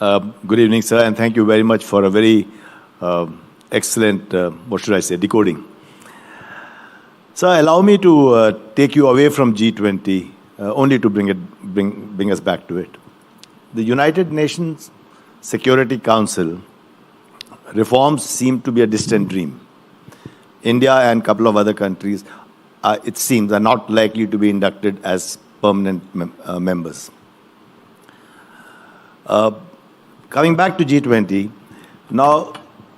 Good evening, sir, and thank you very much for a very excellent, what should I say, decoding. Sir, allow me to take you away from G20, only to bring us back to it. The United Nations Security Council reforms seem to be a distant dream. India and a couple of other countries, it seems, are not likely to be inducted as permanent members. Coming back to G20, now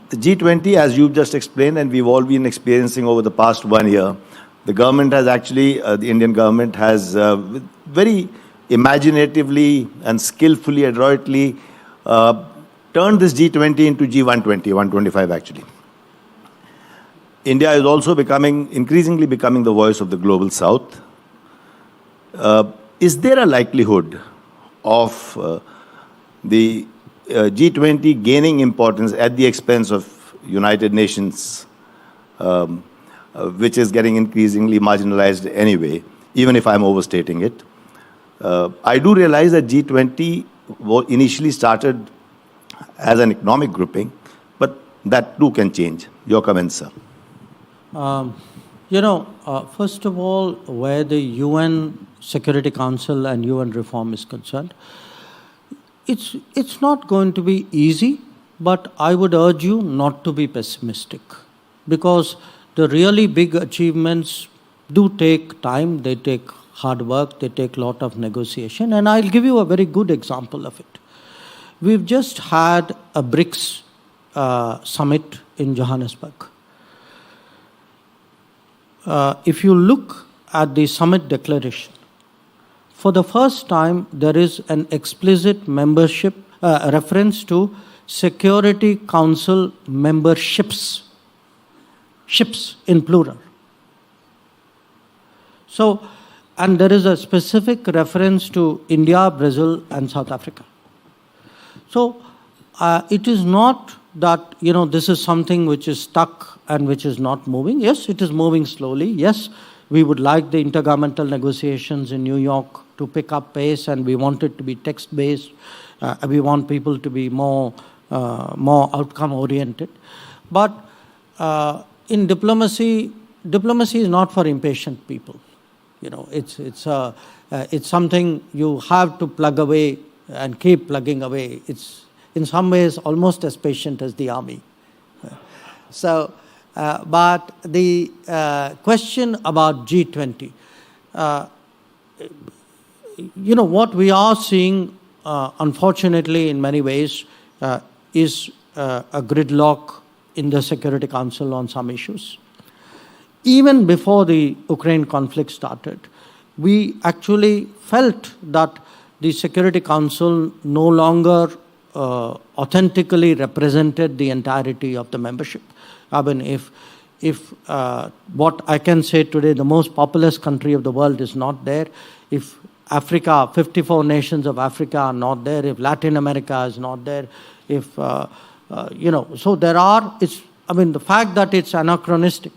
the G20, as you've just explained, and we've all been experiencing over the past 1 year, the government has actually, the Indian government has very imaginatively and skillfully, adroitly turned this G20 into G120, 125 actually. India is also increasingly becoming the voice of the global south. Is there a likelihood of the G20 gaining importance at the expense of United Nations, which is getting increasingly marginalized anyway, even if I'm overstating it? I do realize that G20 initially started as an economic grouping, but that too can change. Your comments, sir. First of all, where the UN Security Council and UN reform is concerned, it's not going to be easy, but I would urge you not to be pessimistic, because the really big achievements do take time, they take hard work, they take a lot of negotiation, and I'll give you a very good example of it. We've just had a BRICS summit in Johannesburg. If you look at the summit declaration, for the first time there is an explicit membership reference to Security Council memberships, ships in plural. So, and there is a specific reference to India, Brazil, and South Africa. So, it is not that, this is something which is stuck and which is not moving. Yes, it is moving slowly. Yes, we would like the intergovernmental negotiations in New York to pick up pace, and we want it to be text-based. We want people to be more outcome-oriented. But in diplomacy is not for impatient people. It's something you have to plug away and keep plugging away. It's in some ways almost as patient as the army. So, but the question about G20, what we are seeing, unfortunately, in many ways, is a gridlock in the Security Council on some issues. Even before the Ukraine conflict started, we actually felt that the Security Council no longer authentically represented the entirety of the membership. I mean, if what I can say today, the most populous country of the world is not there, if Africa, 54 nations of Africa are not there, if Latin America is not there, if, so there are, the fact that it's anachronistic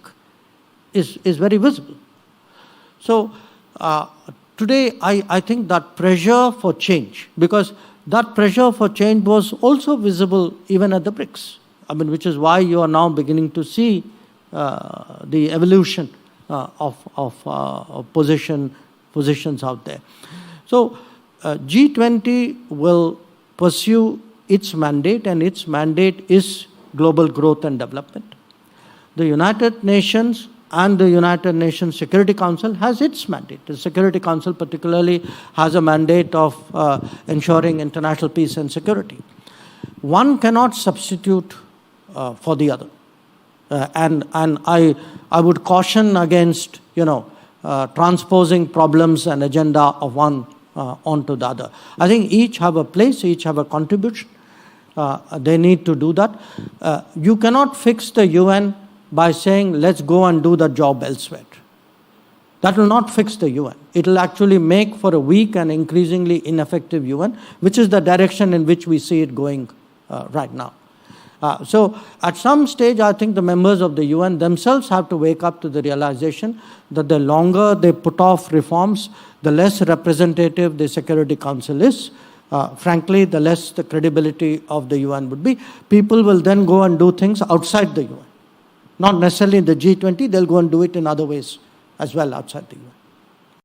is very visible. So today, I think that pressure for change, because that pressure for change was also visible even at the BRICS, which is why you are now beginning to see the evolution of positions out there. So G20 will pursue its mandate, and its mandate is global growth and development. The United Nations and the United Nations Security Council has its mandate. The Security Council particularly has a mandate of ensuring international peace and security. One cannot substitute for the other. And I would caution against, transposing problems and agenda of one onto the other. I think each have a place, each have a contribution. They need to do that. You cannot fix the UN by saying, let's go and do the job elsewhere. That will not fix the UN. It will actually make for a weak and increasingly ineffective UN, which is the direction in which we see it going right now. So at some stage, I think the members of the UN themselves have to wake up to the realization that the longer they put off reforms, the less representative the Security Council is, frankly, the less the credibility of the UN would be. People will then go and do things outside the UN. Not necessarily in the G20, they'll go and do it in other ways as well outside the UN.